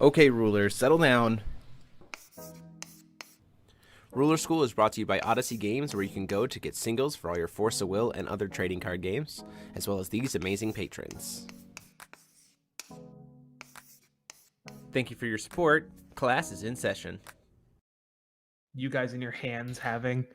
Okay, rulers, settle down. Ruler School is brought to you by Odyssey Games, where you can go to get singles for all your Force of Will and other trading card games, as well as these amazing patrons. Thank you for your support. Class is in session. You guys in your hands having.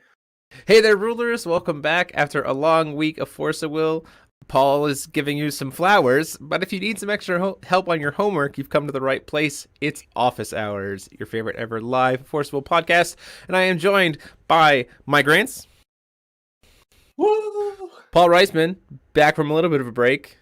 Hey there, rulers. Welcome back after a long week of Force of Will. Paul is giving you some flowers, but if you need some extra help on your homework, you've come to the right place. It's Office Hours, your favorite ever live Force of Will podcast, and I am joined by my Grants. Woo! Paul Reisman, back from a little bit of a break.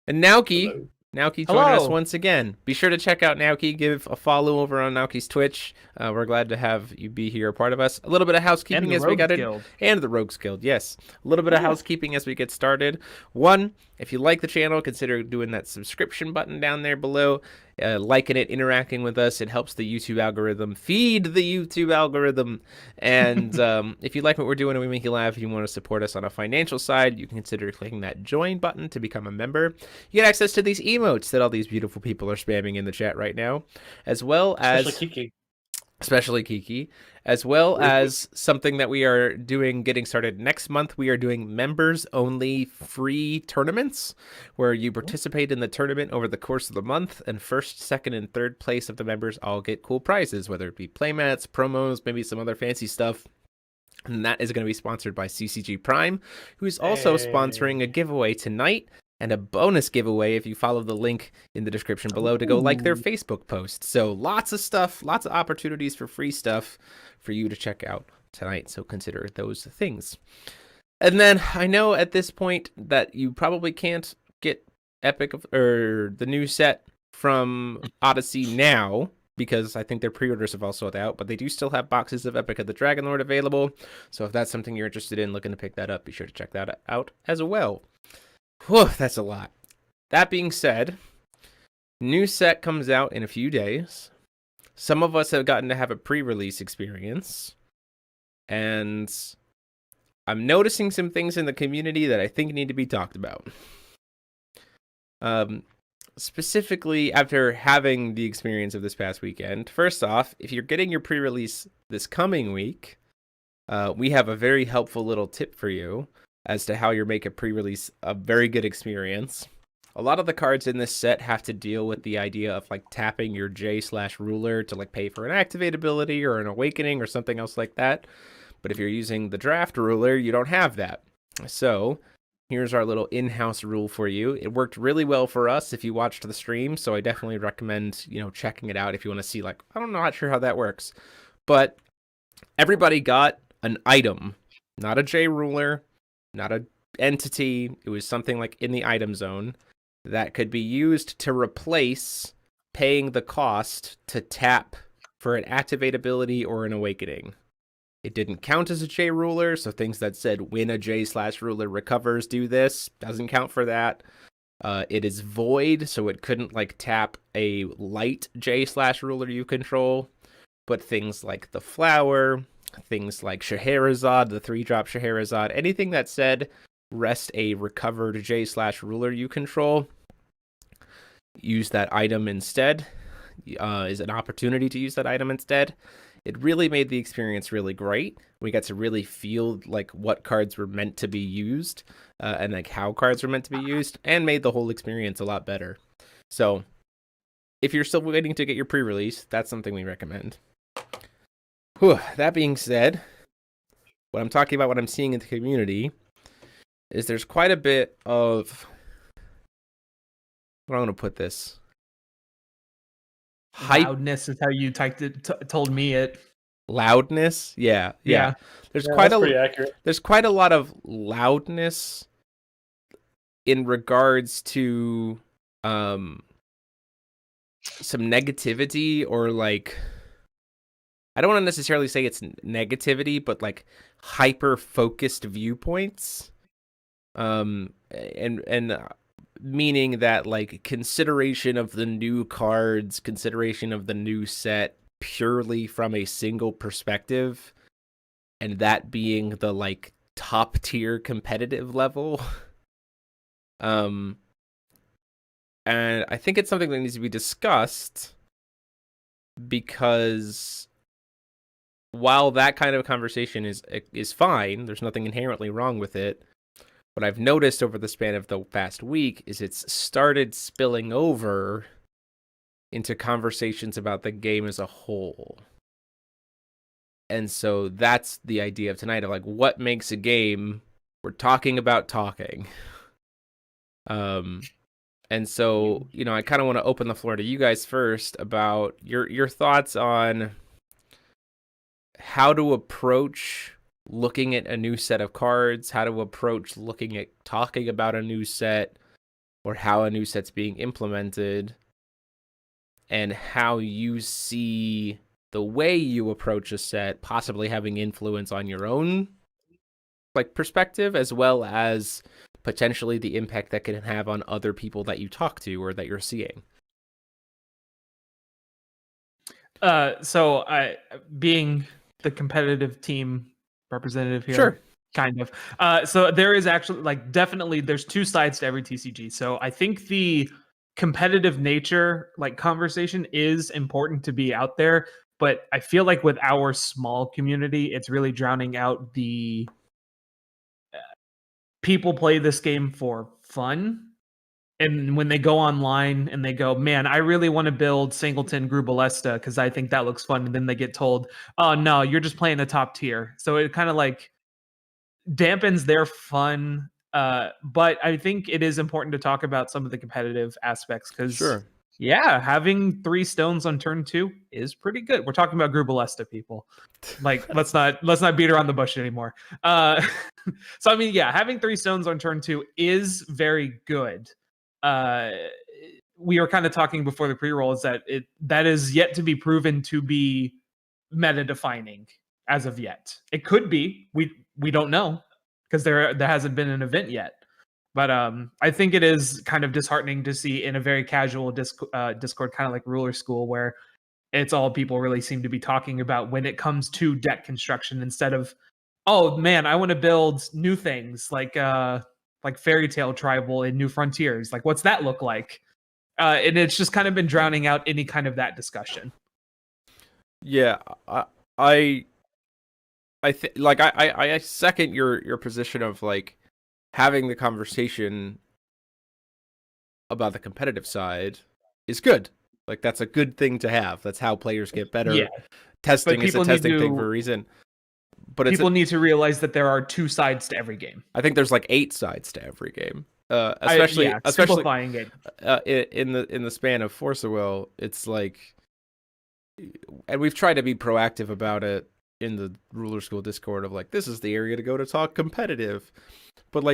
And Naoki. Naoki joining us once again. Be sure to check out Naoki. Give a follow over on Naoki's Twitch. We're glad to have you be here, a part of us. A little bit of housekeeping as we got in. And the Rogues Guild, yes. A little bit of housekeeping as we get started. One, if you like the channel, consider doing that subscription button down there below. Liking it, interacting with us. It helps the YouTube algorithm. Feed the YouTube algorithm. And if you like what we're doing and we make you laugh, if you want to support us on a financial side, you can consider clicking that join button to become a member. You get access to these emotes that all these beautiful people are spamming in the chat right now, as well as especially Kiki, as well as something that we are doing, getting started next month. We are doing members-only free tournaments, where you participate in the tournament over the course of the month, and first, second, and third place of the members all get cool prizes, whether it be playmats, promos, maybe some other fancy stuff. And that is going to be sponsored by CCG Prime, who is also sponsoring a giveaway tonight, and a bonus giveaway if you follow the link in the description below to go like their Facebook post. So lots of stuff, lots of opportunities for free stuff for you to check out tonight. So consider those things. And then I know at this point that you probably can't get Epic or the new set from Odyssey now, because I think their pre-orders have all sold out, but they do still have boxes of Epic of the Dragon Lord available. So if that's something you're interested in, looking to pick that up, be sure to check that out as well. Whew, that's a lot. That being said, new set comes out in a few days. Some of us have gotten to have a pre-release experience, and I'm noticing some things in the community that I think need to be talked about. Specifically, after having the experience of this past weekend, first off, if you're getting your pre-release this coming week, we have a very helpful little tip for you as to how you make a pre-release a very good experience. A lot of the cards in this set have to deal with the idea of like tapping your J/ruler to like pay for an activate ability or an awakening or something else like that. But if you're using the draft ruler, you don't have that. So here's our little in-house rule for you. It worked really well for us if you watched the stream, so I definitely recommend, checking it out if you want to see, like, I'm not sure how that works. But everybody got an item, not a J ruler, not an entity. It was something like in the item zone that could be used to replace paying the cost to tap for an activate ability or an awakening. It didn't count as a J ruler, so things that said when a J/ruler recovers do this doesn't count for that. It is void, so it couldn't like tap a light J/ruler you control. But things like the flower, things like Scheherazade, the 3-drop Scheherazade, anything that said rest a recovered J/ruler you control, use that item instead, is an opportunity to use that item instead. It really made the experience really great. We got to really feel like what cards were meant to be used, and like how cards were meant to be used, and made the whole experience a lot better. So if you're still waiting to get your pre-release, that's something we recommend. Whew, that being said, what I'm talking about, what I'm seeing in the community, is there's quite a bit of, what I'm going to put this, loudness is how you typed it, told me it. Loudness? Yeah. There's quite a lot of loudness in regards to some negativity, or like, I don't want to necessarily say it's negativity, but like hyper focused viewpoints. And meaning that like consideration of the new cards, consideration of the new set purely from a single perspective, and that being the like top tier competitive level. And I think it's something that needs to be discussed because while that kind of conversation is fine, there's nothing inherently wrong with it. What I've noticed over the span of the past week is it's started spilling over into conversations about the game as a whole. And so that's the idea of tonight, of like, what makes a game? We're talking about talking. And so, I kind of want to open the floor to you guys first about your thoughts on how to approach looking at a new set of cards, how to approach looking at talking about a new set, or how a new set's being implemented, and how you see the way you approach a set possibly having influence on your own perspective, as well as potentially the impact that can have on other people that you talk to or that you're seeing. So I, being the competitive team representative here, sure, kind of. So there is actually definitely there's two sides to every TCG. So I think the competitive nature conversation is important to be out there, but I feel like with our small community, it's really drowning out the people play this game for fun. And when they go online and they go, man, I really want to build Singleton Grubalesta because I think that looks fun. And then they get told, oh, no, you're just playing the top tier. So it kind of dampens their fun. But I think it is important to talk about some of the competitive aspects because, sure. Yeah, having 3 stones on turn 2 is pretty good. We're talking about Grubalesta, people. Let's not beat around the bush anymore. So I mean, yeah, having 3 stones on turn 2 is very good. We were kind of talking before the pre-roll is that is yet to be proven to be meta defining as of yet. It could be. We don't know because there hasn't been an event yet. But I think it is kind of disheartening to see in a very casual Discord, kind of like Ruler School, where it's all people really seem to be talking about when it comes to deck construction, instead of, oh man, I want to build new things like Fairy Tale Tribal in New Frontiers. Like, what's that look like? And it's just kind of been drowning out any kind of that discussion. Yeah, I second your position of having the conversation about the competitive side is good. That's a good thing to have. That's how players get better. Yeah. Testing is a testing thing for a reason. But people need to realize that there are 2 sides to every game. I think there's 8 sides to every game. Especially simplifying it. In the span of Force of Will, it's and we've tried to be proactive about it in the Ruler School Discord of this is the area to go to talk competitive. But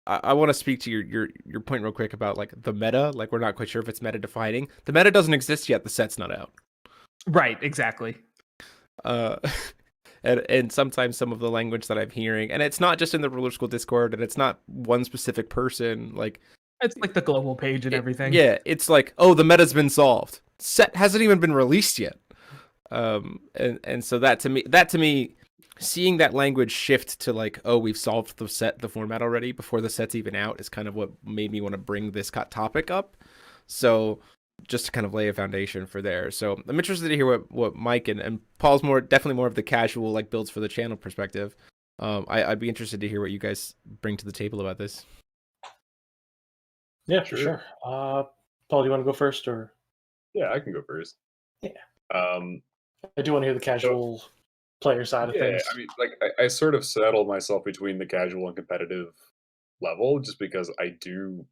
I want to speak to your point real quick about the meta. We're not quite sure if it's meta defining. The meta doesn't exist yet. The set's not out. Right, exactly. And sometimes some of the language that I'm hearing, and it's not just in the Ruler School Discord, and it's not one specific person. It's the global page and everything. Yeah, it's oh, the meta's been solved. Set hasn't even been released yet. And so that to me, seeing that language shift to oh, we've solved the format already before the set's even out is kind of what made me want to bring this topic up. So just to kind of lay a foundation for there. So I'm interested to hear what Mike and Paul's definitely more of the casual builds for the channel perspective. I'd be interested to hear what you guys bring to the table about this. Yeah, for sure. Paul, do you want to go first, or? Yeah, I can go first. Yeah. I do want to hear the casual player side of things. I mean, I sort of settle myself between the casual and competitive level, just because I do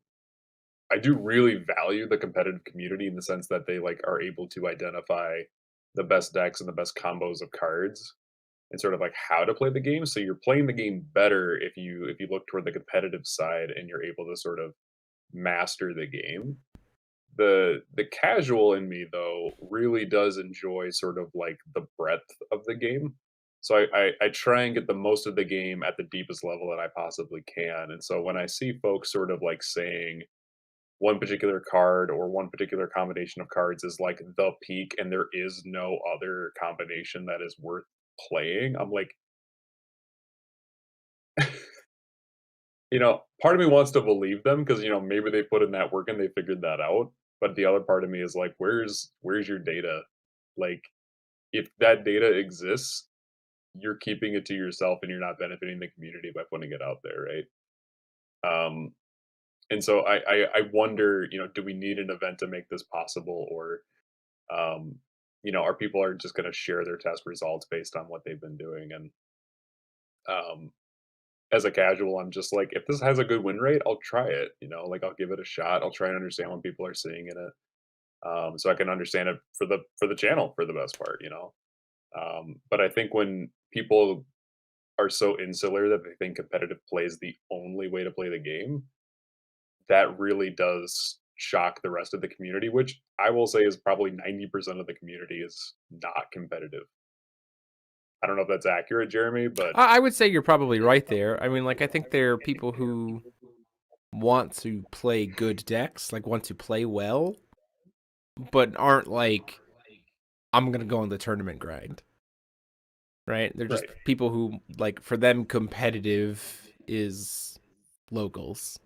really value the competitive community in the sense that they are able to identify the best decks and the best combos of cards and sort of how to play the game. So you're playing the game better if you look toward the competitive side and you're able to sort of master the game. The casual in me though really does enjoy sort of the breadth of the game. So I try and get the most of the game at the deepest level that I possibly can. And so when I see folks sort of saying one particular card or one particular combination of cards is the peak and there is no other combination that is worth playing, I'm part of me wants to believe them because maybe they put in that work and they figured that out. But the other part of me is where's your data? Like, if that data exists, you're keeping it to yourself and you're not benefiting the community by putting it out there, right? And so I wonder, do we need an event to make this possible, or are people are just going to share their test results based on what they've been doing? And um, as a casual, I'm just like, if this has a good win rate, I'll try it. Like I'll give it a shot. I'll try and understand what people are seeing in it, so I can understand it for the channel for the most part. But I think when people are so insular that they think competitive play is the only way to play the game, that really does shock the rest of the community, which I will say is probably 90% of the community is not competitive. I don't know if that's accurate, Jeremy, but I would say you're probably right there. I mean, like, I think there are people who want to play good decks, like want to play well, but aren't like, I'm going to go on the tournament grind. Right? They're just people who, like, for them, competitive is locals.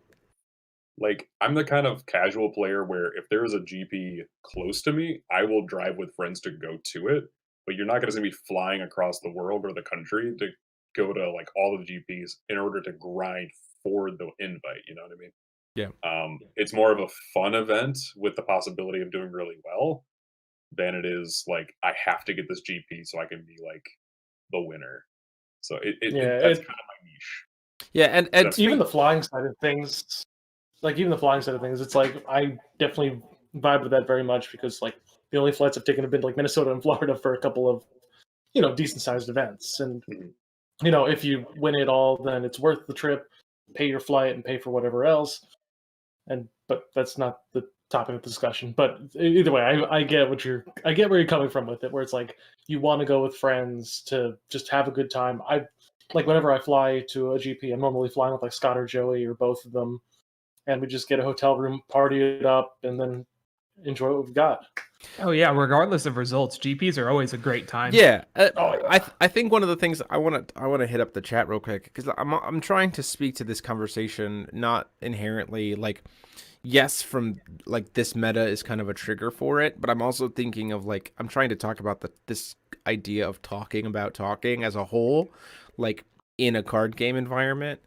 like, I'm the kind of casual player where if there is a GP close to me, I will drive with friends to go to it. But you're not going to see me flying across the world or the country to go to like all of the GPs in order to grind for the invite. You know what I mean? Yeah. It's more of a fun event with the possibility of doing really well than it is like I have to get this GP so I can be like the winner. So that's kind of my niche. Yeah, and even the flying side of things, it's like I definitely vibe with that very much, because like the only flights I've taken have been like Minnesota and Florida for a couple of decent sized events, and if you win it all, then it's worth the trip, pay your flight and pay for whatever else. But that's not the topic of discussion. But either way, I get where you're coming from with it, where it's like you want to go with friends to just have a good time. I like whenever I fly to a GP, I'm normally flying with like Scott or Joey or both of them, and we just get a hotel room, party it up, and then enjoy what we've got. Oh yeah, regardless of results, GPs are always a great time. Yeah, I think one of the things I want to hit up the chat real quick, because I'm trying to speak to this conversation not inherently like, yes, from like this meta is kind of a trigger for it, but I'm also thinking of like, I'm trying to talk about this idea of talking about talking as a whole, like in a card game environment.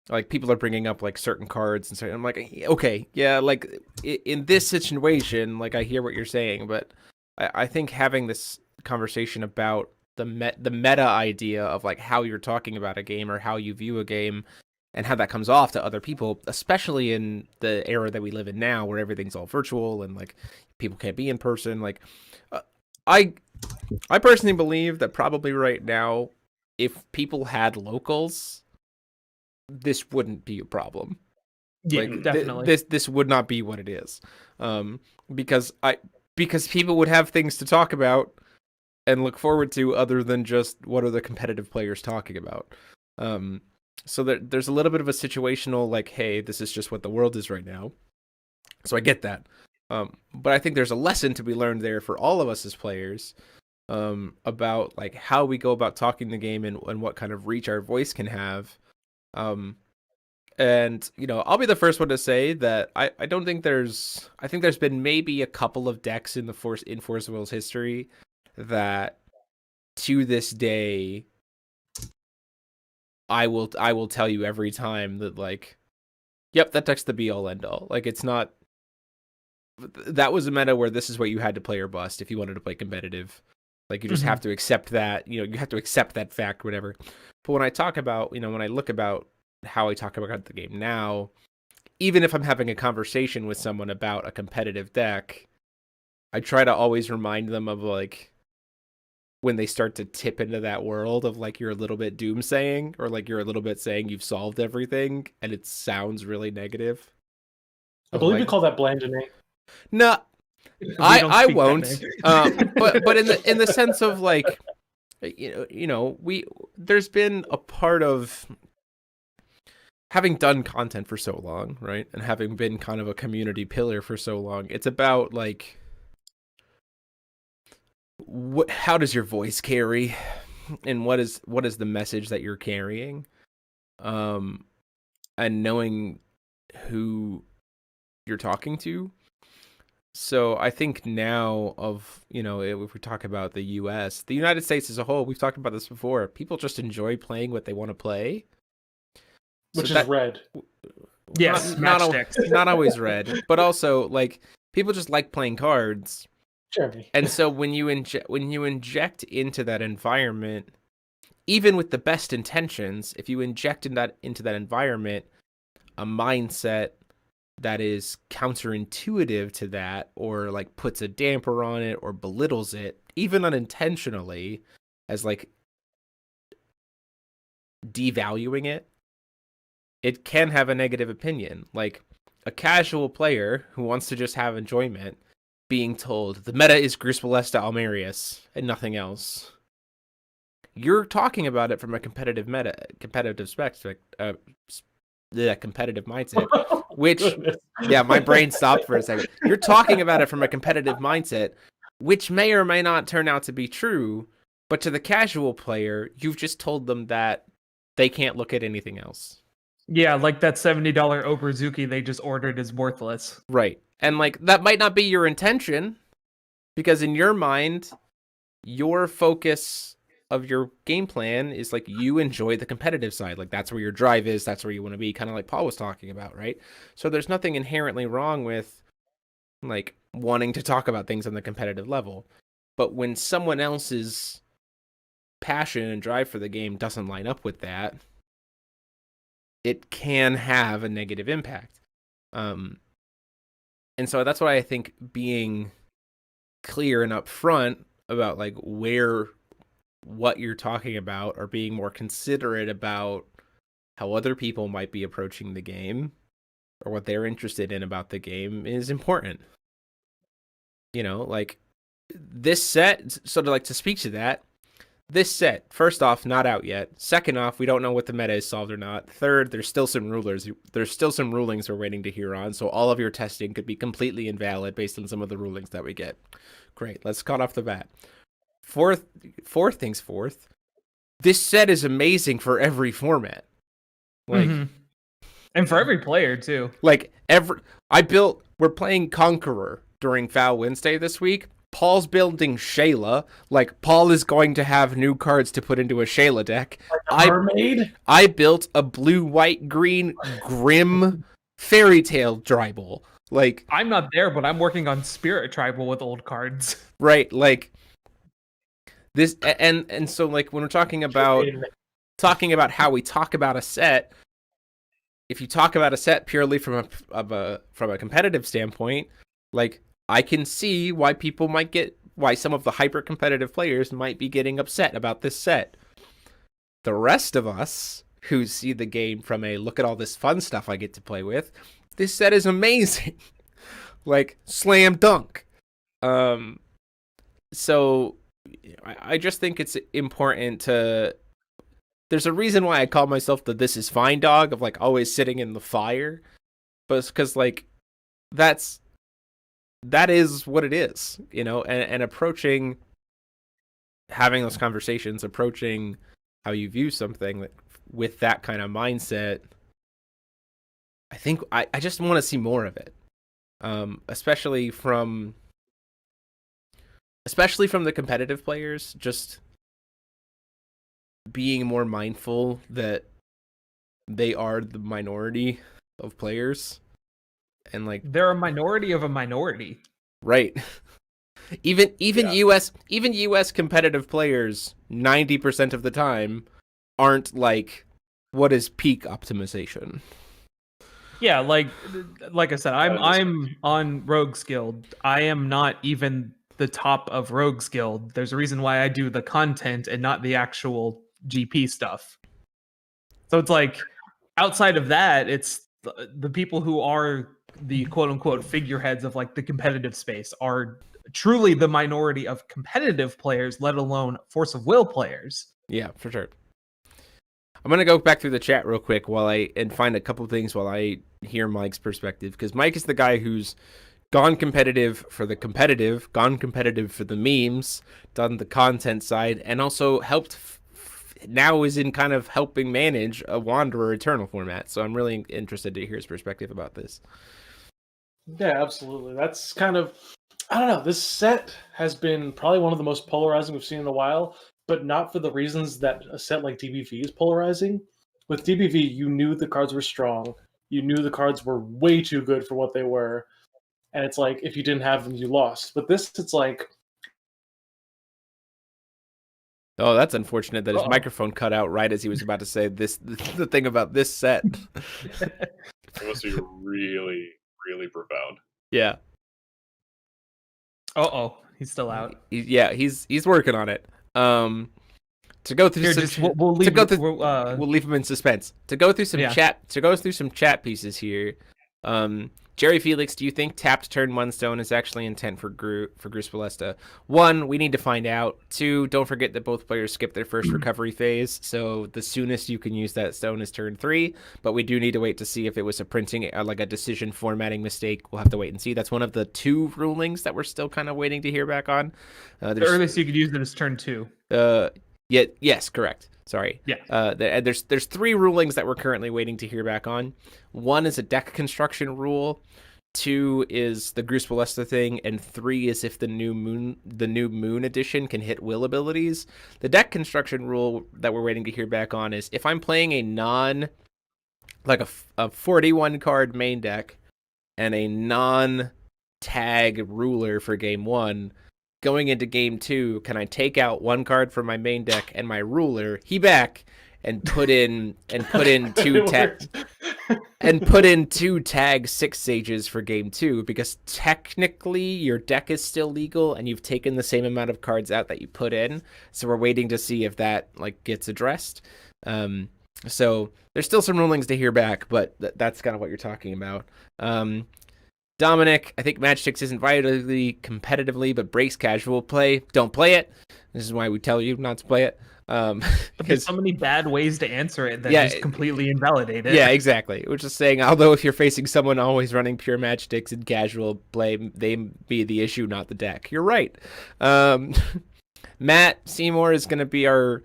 Like people are bringing up like certain cards and so I'm like, okay, yeah, like in this situation, like I hear what you're saying, but I think having this conversation about the meta idea of like how you're talking about a game or how you view a game and how that comes off to other people, especially in the era that we live in now, where everything's all virtual and like people can't be in person. Like, I personally believe that probably right now, if people had locals, this wouldn't be a problem. Yeah, like definitely. This would not be what it is, because people would have things to talk about and look forward to other than just what are the competitive players talking about. So there's a little bit of a situational like, hey, this is just what the world is right now. So I get that, but I think there's a lesson to be learned there for all of us as players, about like how we go about talking the game and what kind of reach our voice can have. And I'll be the first one to say that I don't think I think there's been maybe a couple of decks in Force of Will's history that to this day I will tell you every time that like, yep, that deck's the be all end all. Like, it's not, that was a meta where this is what you had to play or bust if you wanted to play competitive. Like, you just have to accept that, you have to accept that fact, whatever. But when I talk about, when I look about how I talk about the game now, even if I'm having a conversation with someone about a competitive deck, I try to always remind them of like when they start to tip into that world of like you're a little bit doomsaying or like you're a little bit saying you've solved everything and it sounds really negative. I believe we call that blanding. No, I won't. But in the sense of like, there's been a part of having done content for so long, right? And having been kind of a community pillar for so long, it's about like, how does your voice carry, and what is the message that you're carrying, and knowing who you're talking to. So I think now if we talk about the United States as a whole, we've talked about this before. People just enjoy playing what they want to play. Which is red. Yes, not always red, but also like people just like playing cards. Jeremy. And so when you inject into that environment, even with the best intentions, if you inject into that environment a mindset that is counterintuitive to that, or like puts a damper on it or belittles it, even unintentionally, as like devaluing it, it can have a negative opinion. Like a casual player who wants to just have enjoyment being told the meta is Gruus Ballista Almerius and nothing else. You're talking about it from a competitive perspective, competitive mindset, which, yeah, my brain stopped for a second. You're talking about it from a competitive mindset, which may or may not turn out to be true, but to the casual player, you've just told them that they can't look at anything else. Yeah, like that $70 Oberzuki they just ordered is worthless. Right. And like that might not be your intention, because in your mind, your focus of your game plan is like you enjoy the competitive side. Like that's where your drive is, that's where you want to be, kind of like Paul was talking about, right? So there's nothing inherently wrong with like wanting to talk about things on the competitive level. But when someone else's passion and drive for the game doesn't line up with that, it can have a negative impact. And so that's why I think being clear and upfront about like what you're talking about, or being more considerate about how other people might be approaching the game or what they're interested in about the game is important. Like this set, sort of like to speak to that, this set, first off, not out yet. Second off, we don't know what the meta is solved or not. Third, there's still some rulings we're waiting to hear on, so all of your testing could be completely invalid based on some of the rulings that we get. Great, let's cut off the bat. Fourth things fourth, this set is amazing for every format. Like, and for every player too. Like we're playing Conqueror during Foul Wednesday this week. Paul's building Shayla. Like, Paul is going to have new cards to put into a Shayla deck. Like a mermaid? I built a blue, white, green, Grim Fairy Tale tribal. Like, I'm not there, but I'm working on Spirit Tribal with old cards. Right, like this, and so like when we're talking about how we talk about a set, if you talk about a set purely from a competitive standpoint, like I can see why some of the hyper competitive players might be getting upset about this set. The rest of us who see the game from a look at all this fun stuff I get to play with, this set is amazing. Like slam dunk. So I just think it's important there's a reason why I call myself the This Is Fine dog, of like always sitting in the fire, but it's because like that is what it is, and approaching, having those conversations, approaching how you view something with that kind of mindset. I think I just want to see more of it, especially from the competitive players, just being more mindful that they are the minority of players, and like they're a minority of a minority, right? Even US competitive players 90% of the time aren't like, what is peak optimization? Yeah, like I said, I'm on Rogues Guild. I am not even the top of Rogues Guild. There's a reason why I do the content and not the actual GP stuff. So it's like, outside of that, it's the people who are the quote unquote figureheads of like the competitive space are truly the minority of competitive players, let alone force of will players. Yeah, for sure. I'm going to go back through the chat real quick and find a couple things while I hear Mike's perspective, because Mike is the guy who's gone competitive for the competitive, gone competitive for the memes, done the content side, and also helped now is in kind of helping manage a Wanderer Eternal format. So I'm really interested to hear his perspective about this. Yeah, absolutely. That's kind of, I don't know. This set has been probably one of the most polarizing we've seen in a while, but not for the reasons that a set like DBV is polarizing. With DBV, you knew the cards were strong. You knew the cards were way too good for what they were. And it's like, if you didn't have them, you lost. But this, it's like, Oh, that's unfortunate that his microphone cut out right as he was about to say this. The thing about this set. It must be really, really profound. Yeah. He's still out. He's working on it. To go through we'll leave him in suspense. To go through some chat pieces here. Jerry Felix, do you think tapped turn 1 stone is actually intent for Gruus Ballista? 1, we need to find out. 2, don't forget that both players skip their first recovery phase, so the soonest you can use that stone is turn 3, but we do need to wait to see if it was a printing, like a decision formatting mistake. We'll have to wait and see. That's one of the 2 rulings that we're still kind of waiting to hear back on. The earliest you could use it is turn 2. Yes, correct. Sorry. Yeah. There's 3 rulings that we're currently waiting to hear back on. 1 is a deck construction rule. 2 is the Gruus Ballista thing, and 3 is if the new moon edition can hit will abilities. The deck construction rule that we're waiting to hear back on is if I'm playing a 41 card main deck and a non-tag ruler for game 1. Going into game 2, can I take out 1 card from my main deck and my ruler, and put in 2 tag 6 sages for game 2, because technically your deck is still legal and you've taken the same amount of cards out that you put in. So we're waiting to see if that gets addressed. So there's still some rulings to hear back, but that's kind of what you're talking about. Dominic, I think Match 6 isn't vitally competitively, but breaks casual play. Don't play it. This is why we tell you not to play it. There's so many bad ways to answer it that just completely invalidate it. Yeah, exactly. We're just saying, although if you're facing someone always running pure matchsticks in casual play, they be the issue, not the deck. You're right. Matt Seymour is going to be our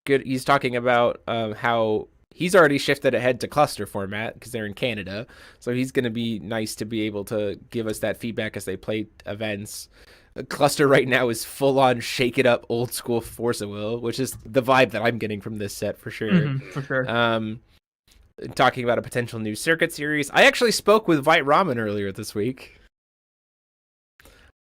good. He's talking about how he's already shifted ahead to cluster format because they're in Canada. So he's going to be nice to be able to give us that feedback as they play events. Cluster right now is full on shake it up old school Force of Will, which is the vibe that I'm getting from this set for sure. For sure. Talking about a potential new circuit series. I actually spoke with Vite Ramen earlier this week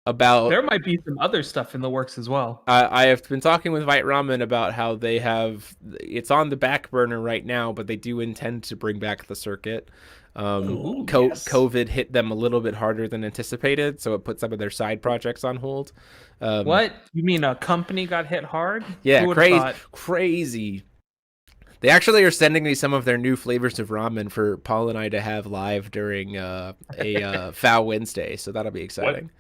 about there might be some other stuff in the works as well. I have been talking with Vite Ramen about how they have it's on the back burner right now, but they do intend to bring back the circuit. Yes. COVID hit them a little bit harder than anticipated, so it put some of their side projects on hold. What? You mean a company got hit hard? Yeah, crazy. They actually are sending me some of their new flavors of ramen for Paul and I to have live during a Foul Wednesday, so that'll be exciting. What?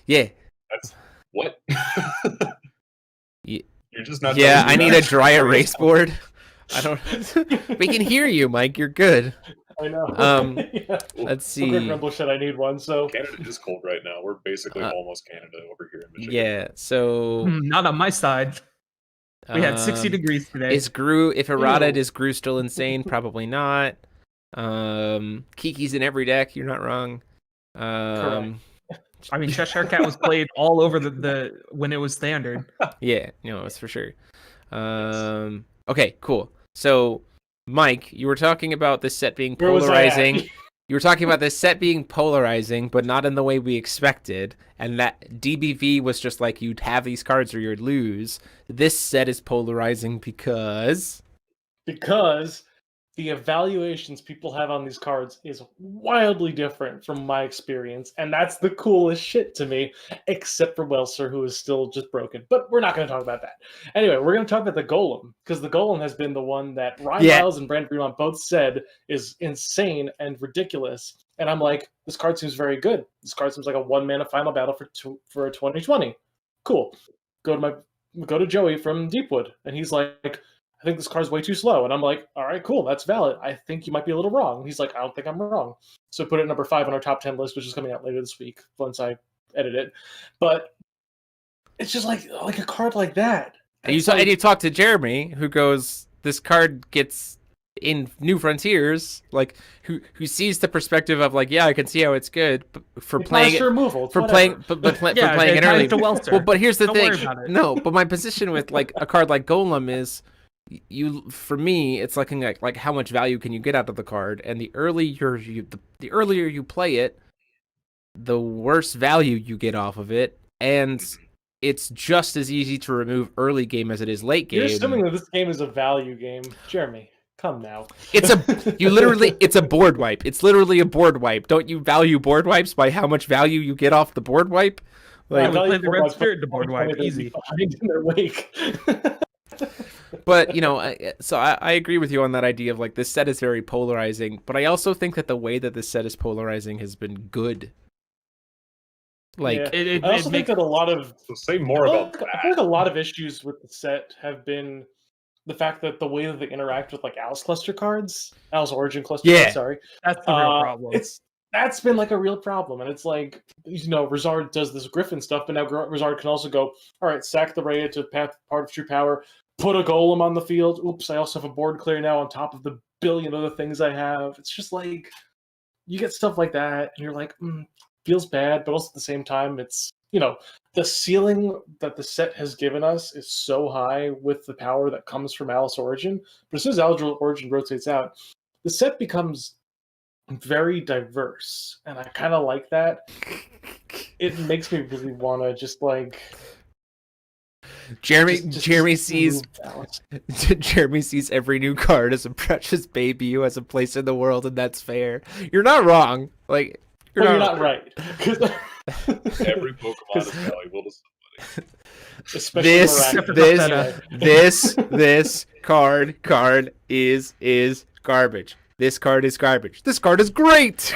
Yeah. That's what? You're just not. Yeah, I need a dry erase board. I don't. We can hear you, Mike. You're good. I know. Yeah. Let's see. Greg Rumble said I need one. So Canada is cold right now. We're basically almost Canada over here in Michigan. Yeah. So not on my side. We had 60 degrees today. Is Gru? If errata, is Gru still insane? Probably not. Kiki's in every deck. You're not wrong. I mean, Cheshire Cat was played all over the when it was standard. Yeah, it's for sure. Okay, cool. So, Mike, you were talking about this set being polarizing. You were talking about this set being polarizing, but not in the way we expected. And that DBV was just like, you'd have these cards or you'd lose. This set is polarizing because the evaluations people have on these cards is wildly different from my experience, and that's the coolest shit to me, except for Welser, who is still just broken. But we're not going to talk about that. Anyway, we're going to talk about the Golem, because the Golem has been the one that Ryan Miles and Brandon Fremont both said is insane and ridiculous. And I'm like, this card seems very good. This card seems like a 1-mana final battle for a 2020. Cool. Go to Joey from Deepwood, and he's like, I think this card's way too slow. And I'm like, all right, cool, that's valid. I think you might be a little wrong. And he's like, I don't think I'm wrong. So put it at number 5 on our top 10 list, which is coming out later this week once I edit it. But it's just like a card like that. And you talk to Jeremy, who goes, this card gets in New Frontiers, like who sees the perspective of like, yeah, I can see how it's good for playing it removal, for playing, but for playing it early. Well, but here's the Don't thing. worry about it. No, but my position with like a card like Golem is, for me, it's looking like how much value can you get out of the card, and the earlier you play it, the worse value you get off of it, and it's just as easy to remove early game as it is late game. You're assuming that this game is a value game, Jeremy. Come now. It's a board wipe. It's literally a board wipe. Don't you value board wipes by how much value you get off the board wipe? Like, I we played the Red wipes, Spirit to board wipe, easy. In their wake. But so I agree with you on that idea of like this set is very polarizing. But I also think that the way that this set is polarizing has been good. Like I also think that a lot of say more about that. I feel like a lot of issues with the set have been the fact that the way that they interact with like Alice cluster cards, Alice Origin cluster cards, sorry. That's the real problem. That's been like a real problem. And it's like, Rizard does this Griffin stuff, but now Rizard can also go, all right, sack the Rhea to part of true power, put a Golem on the field. Oops, I also have a board clear now on top of the billion other things I have. It's just like, you get stuff like that, and you're like, feels bad, but also at the same time, it's, the ceiling that the set has given us is so high with the power that comes from Alice Origin. But as soon as Alice Origin rotates out, the set becomes very diverse, and I kind of like that. It makes me really want to just like Jeremy sees every new card as a precious baby who has a place in the world, and that's fair. You're not wrong. Like you're not right. Every Pokemon is valuable to somebody. Especially this card is garbage. This card is garbage. This card is great.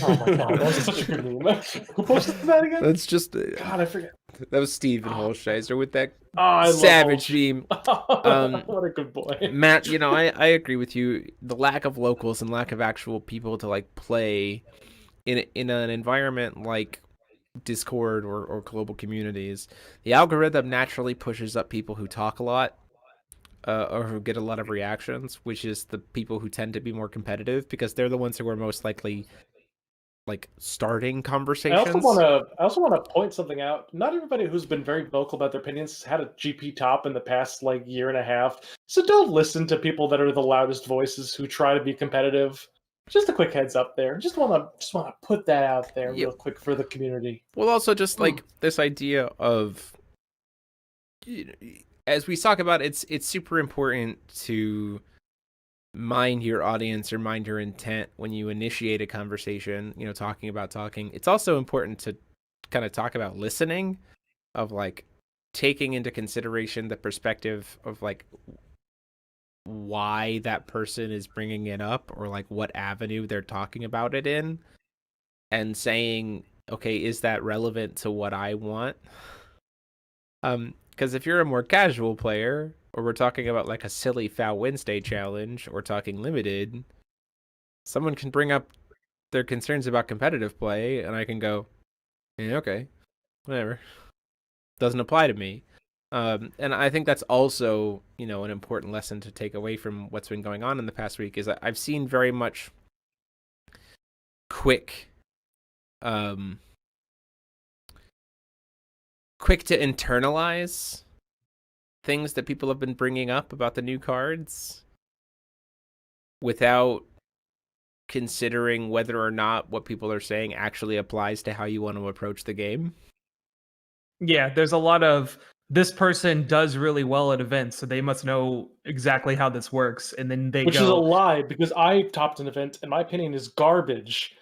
Oh my god, that was such a good meme. Who posted that again? That's just God, I forget. That was Steven Holsheiser with that I savage meme. What a good boy. Matt, I agree with you. The lack of locals and lack of actual people to like play in an environment like Discord or global communities, the algorithm naturally pushes up people who talk a lot. Or who get a lot of reactions, which is the people who tend to be more competitive because they're the ones who are most likely like starting conversations. I also want to point something out. Not everybody who's been very vocal about their opinions has had a GP top in the past like year and a half. So don't listen to people that are the loudest voices who try to be competitive. Just a quick heads up there. Just want to put that out there real quick for the community. Well, also just like this idea of, as we talk about, it's super important to mind your audience or mind your intent when you initiate a conversation, talking. It's also important to kind of talk about listening, of like taking into consideration the perspective of like why that person is bringing it up or like what avenue they're talking about it in, and saying, okay, is that relevant to what I want? Because if you're a more casual player, or we're talking about like a silly Foul Wednesday challenge, or talking limited, someone can bring up their concerns about competitive play, and I can go, yeah, okay, whatever. Doesn't apply to me. And I think that's also, an important lesson to take away from what's been going on in the past week, is that I've seen very much quick to internalize things that people have been bringing up about the new cards without considering whether or not what people are saying actually applies to how you want to approach the game. Yeah, there's a lot of, this person does really well at events, so they must know exactly how this works, and then Which is a lie, because I topped an event, and my opinion is garbage.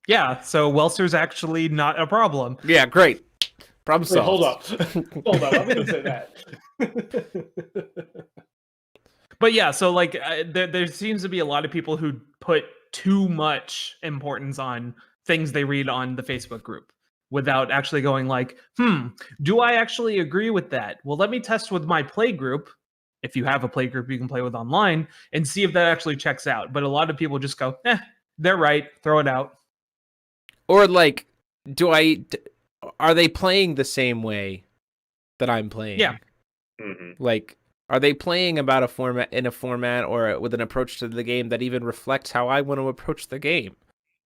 Yeah, so Welser's actually not a problem. Yeah, great. Problem solved. Hold up. I'm going to say that. But yeah, so like there seems to be a lot of people who put too much importance on things they read on the Facebook group without actually going like, do I actually agree with that? Well, let me test with my play group. If you have a play group you can play with online, and see if that actually checks out. But a lot of people just go, they're right, throw it out. Or like, are they playing the same way that I'm playing? Yeah. Like, Are they playing about a format or with an approach to the game that even reflects how I want to approach the game?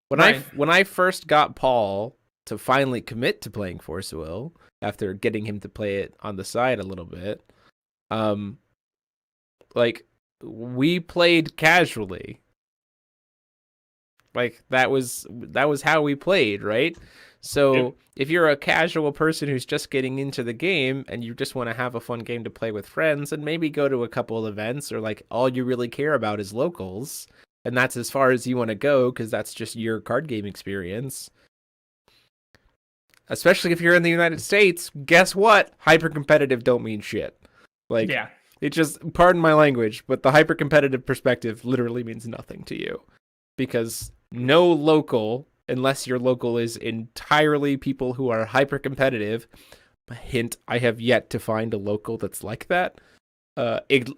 When I first got Paul to finally commit to playing Force of Will after getting him to play it on the side a little bit, like we played casually. Like that was how we played, right? So if you're a casual person who's just getting into the game and you just want to have a fun game to play with friends and maybe go to a couple of events, or like all you really care about is locals and that's as far as you want to go because that's just your card game experience. Especially if you're in the United States, guess what? Hyper competitive don't mean shit. Like, it just, pardon my language, but the hyper competitive perspective literally means nothing to you because no local, unless your local is entirely people who are hyper competitive. Hint, I have yet to find a local that's like that.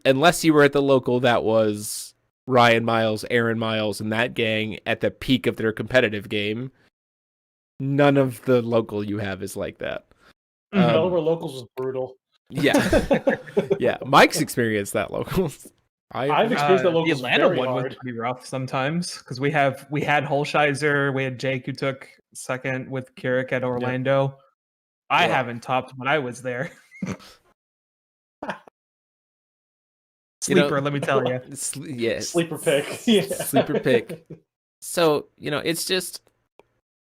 Unless you were at the local that was Ryan Miles, Aaron Miles, and that gang at the peak of their competitive game, none of the local you have is like that. Delaware locals was brutal. Yeah. Yeah. Mike's experienced that locals. I've experienced that locals. The Atlanta very one hard. was pretty rough sometimes because we had Holsheiser, we had Jake who took second with Kirik at Orlando. I haven't topped when I was there. Sleeper, let me tell you. Sleeper pick. Sleeper pick. So,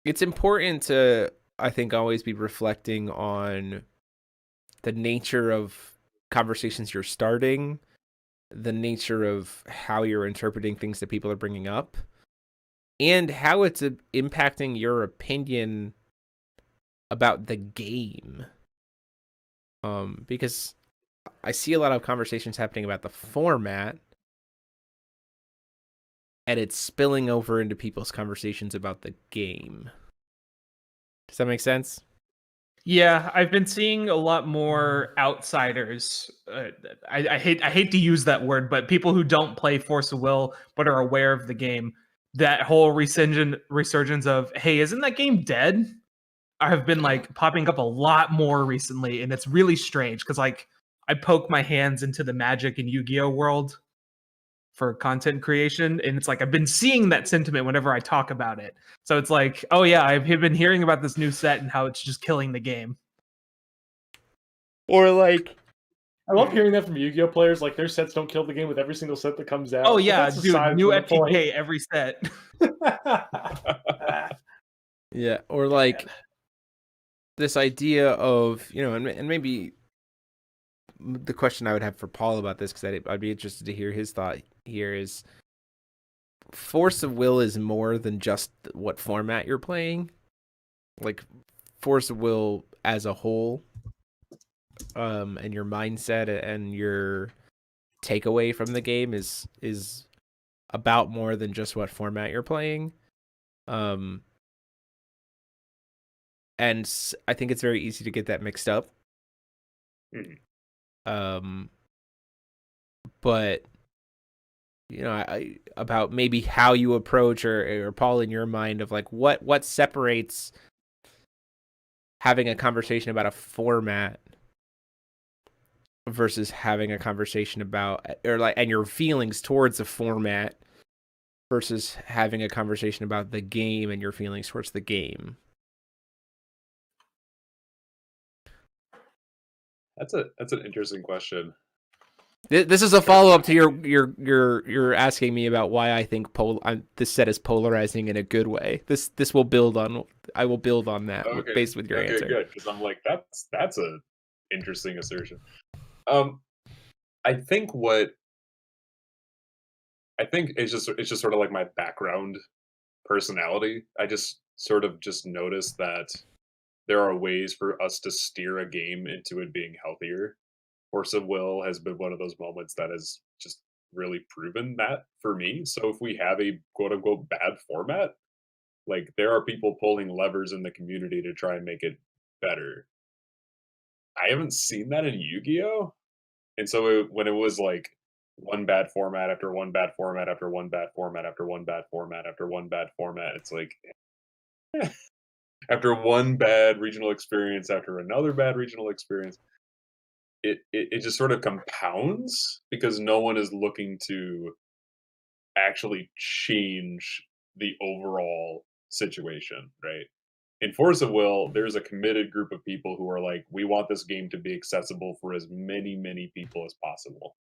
it's important to, I think, always be reflecting on the nature of conversations you're starting, the nature of how you're interpreting things that people are bringing up, and how it's impacting your opinion about the game. Because I see a lot of conversations happening about the format, and it's spilling over into people's conversations about the game. Does that make sense? Yeah, I've been seeing a lot more outsiders. I hate to use that word, but people who don't play Force of Will but are aware of the game. That whole resurgence of, hey, isn't that game dead? I have been like popping up a lot more recently, and it's really strange because like I poke my hands into the Magic and Yu-Gi-Oh world for content creation, and it's like I've been seeing that sentiment whenever I talk about it. So it's like, oh yeah, I've been hearing about this new set and how it's just killing the game. Or like, I love hearing that from Yu-Gi-Oh players. Like their sets don't kill the game with every single set that comes out. Oh yeah, that's dude, new FTK every set. Yeah, or like this idea of, and maybe the question I would have for Paul about this, because I'd be interested to hear his thought here, is Force of Will is more than just what format you're playing. Like Force of Will as a whole, and your mindset and your takeaway from the game is about more than just what format you're playing. And I think it's very easy to get that mixed up. But about maybe how you approach, or Paul, in your mind, of like what separates having a conversation about a format versus having a conversation about, and your feelings towards a format versus having a conversation about the game and your feelings towards the game. That's an interesting question. This is a follow-up to your asking me about why I think this set is polarizing in a good way. This will build on. I will build on that based with your answer. Good, because I'm like, that's a interesting assertion. I think it's just sort of like my background personality. I just sort of noticed that there are ways for us to steer a game into it being healthier. Force of Will has been one of those moments that has just really proven that for me. So if we have a quote unquote bad format, like there are people pulling levers in the community to try and make it better. I haven't seen that in Yu-Gi-Oh! And so when it was like one bad format after one bad format after one bad format after one bad format after one bad format, it's like after one bad regional experience after another bad regional experience, it just sort of compounds because no one is looking to actually change the overall situation, right? In Force of Will, there's a committed group of people who are like, we want this game to be accessible for as many people as possible,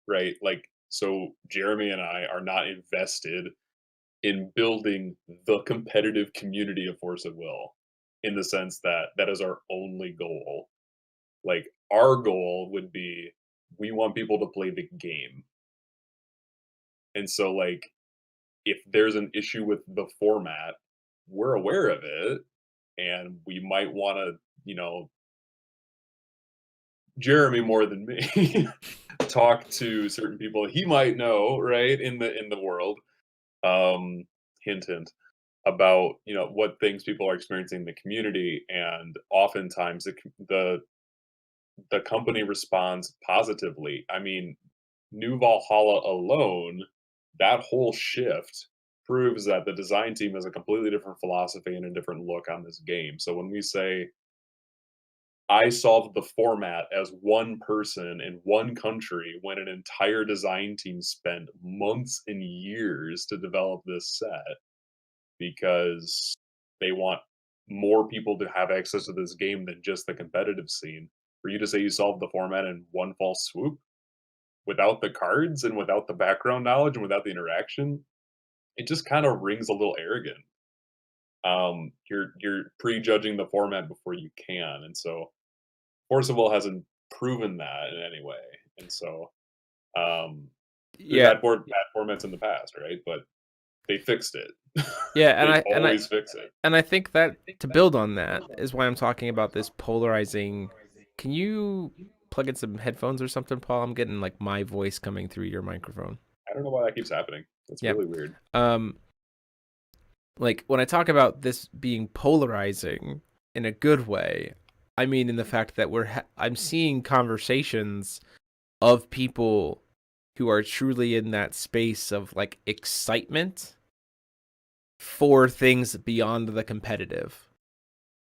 right? Like, so Jeremy and I are not invested in building the competitive community of Force of Will in the sense that that is our only goal. Like, our goal would be we want people to play the game. And so, like, if there's an issue with the format, we're aware of it and we might want to, you know, Jeremy more than me talk to certain people he might know, right, in the world. Hint hint about, you know, what things people are experiencing in the community, and oftentimes the company responds positively. I mean, New Valhalla alone, that whole shift proves that the design team has a completely different philosophy and a different look on this game. So when we say I solved the format as one person in one country when an entire design team spent months and years to develop this set because they want more people to have access to this game than just the competitive scene. For you to say you solved the format in one fell swoop without the cards and without the background knowledge and without the interaction, it just kind of rings a little arrogant. You're prejudging the format before you can, and so Force of Will hasn't proven that in any way. And so we've Yeah, had bad formats in the past, right? But they fixed it. yeah, and They always fix it. and I think that to build on that is why I'm talking about this polarizing. Can you plug in some headphones or something, Paul? I'm getting like my voice coming through your microphone. I don't know why that keeps happening. That's Yeah. really weird. Like when I talk about this being polarizing in a good way, I mean in the fact that I'm seeing conversations of people who are truly in that space of like excitement for things beyond the competitive.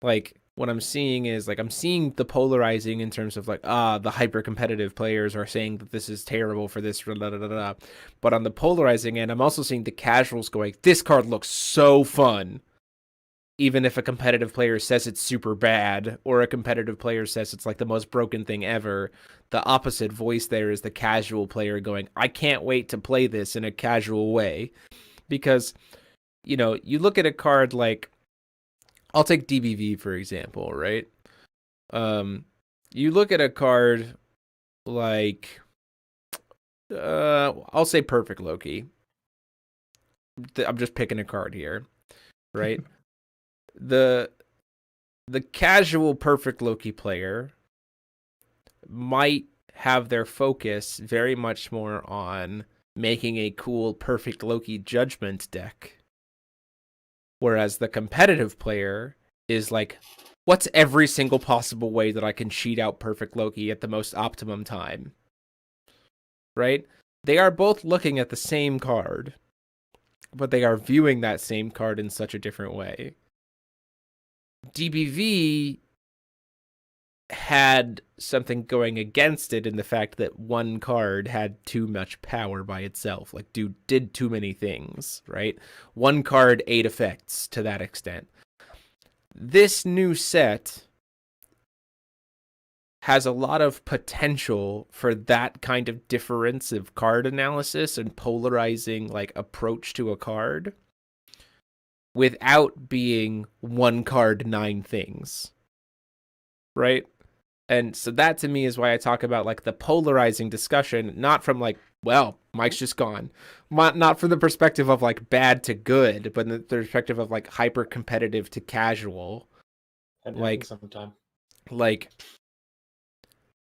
Like what I'm seeing is like I'm seeing the polarizing in terms of like the hyper competitive players are saying that this is terrible for this blah, blah, blah, blah. But on the polarizing end, I'm also seeing the casuals going, this card looks so fun, even if a competitive player says it's super bad or a competitive player says it's like the most broken thing ever. The opposite voice there is the casual player going, I can't wait to play this in a casual way. Because, you know, you look at a card like, I'll take DBV for example, right? You look at a card like, I'll say Perfect Loki. I'm just picking a card here, right? The casual Perfect Loki player might have their focus very much more on making a cool Perfect Loki Judgment deck. Whereas the competitive player is like, what's every single possible way that I can cheat out Perfect Loki at the most optimum time? Right? They are both looking at the same card, but they are viewing that same card in such a different way. DBV had something going against it in the fact that one card had too much power by itself. Like, dude did too many things, right? One card, 8 effects to that extent. This new set has a lot of potential for that kind of differentiative card analysis and polarizing like approach to a card without being one card, 9 things. Right? And so that to me is why I talk about like the polarizing discussion, not from like, well, Mike's just gone. Not from the perspective of like bad to good, but in the perspective of like hyper competitive to casual. And like sometime. Like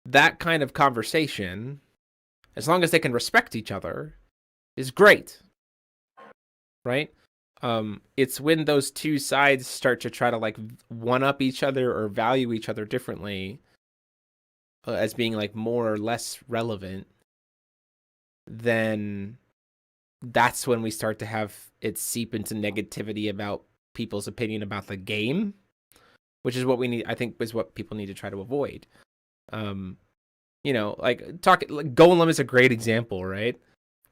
that kind of conversation, as long as they can respect each other, is great. Right? It's when those two sides start to try to like one up each other or value each other differently as being like more or less relevant, then that's when we start to have it seep into negativity about people's opinion about the game, which is what we need, I think, is what people need to try to avoid. Golem is a great example, right?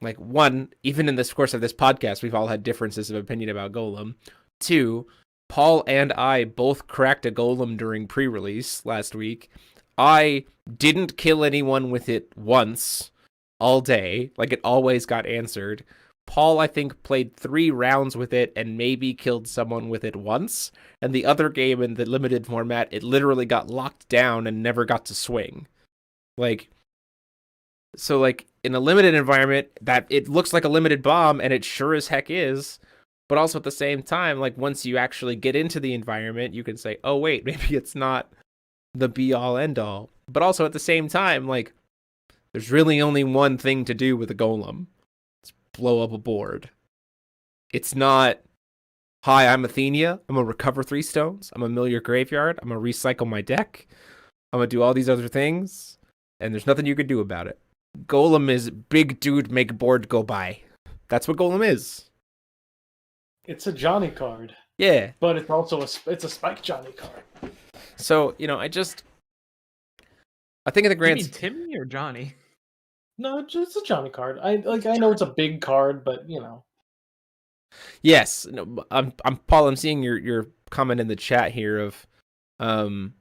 Like, one, even in this course of this podcast, we've all had differences of opinion about Golem. Two, Paul and I both cracked a Golem during pre-release last week. I didn't kill anyone with it once all day. Like, it always got answered. Paul, I think, played 3 rounds with it and maybe killed someone with it once. And the other game in the limited format, it literally got locked down and never got to swing. So in a limited environment, that it looks like a limited bomb, and it sure as heck is. But also at the same time, like, once you actually get into the environment, you can say, oh, wait, maybe it's not the be-all, end-all. But also at the same time, like, there's really only one thing to do with a golem. It's blow up a board. It's not, hi, I'm Athenia. I'm going to recover 3 stones. I'm going to mill your graveyard. I'm going to recycle my deck. I'm going to do all these other things. And there's nothing you can do about it. Golem is big dude make board go by. That's what Golem is. It's a Johnny card. Yeah. But it's also it's a Spike Johnny card. So, I think in the grand... You mean Timmy or Johnny? No, it's a Johnny card. I know it's a big card, but Yes. No, I'm Paul, I'm seeing your comment in the chat here of to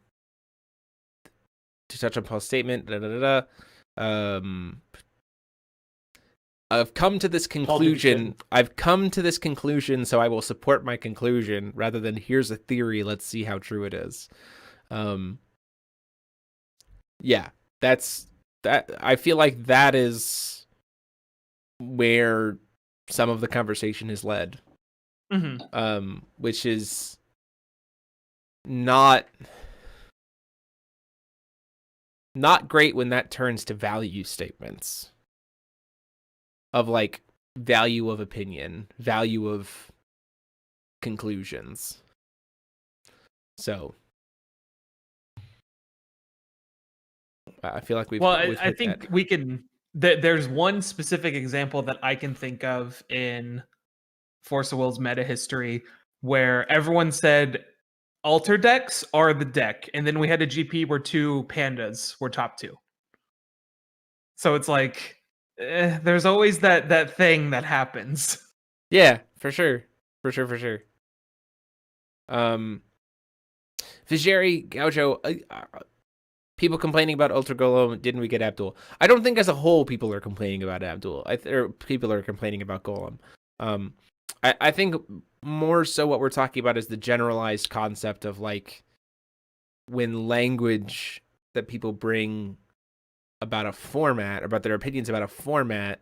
touch on Paul's statement, I've come to this conclusion. So I will support my conclusion rather than here's a theory. Let's see how true it is. Yeah, that's that. I feel like that is where some of the conversation has led. Mm-hmm. Which is not great when that turns to value statements of like value of opinion, value of conclusions. So I feel like we've I think we can. There's one specific example that I can think of in Force of Will's meta history where everyone said altar decks are the deck, and then we had a GP where 2 pandas were top 2. So it's like there's always that thing that happens. Yeah, for sure. Vijeri, Gaucho, people complaining about Ultra Golem, didn't we get Abdul? I don't think as a whole people are complaining about Abdul. People are complaining about Golem. I think more so what we're talking about is the generalized concept of like when language that people bring about a format, about their opinions about a format,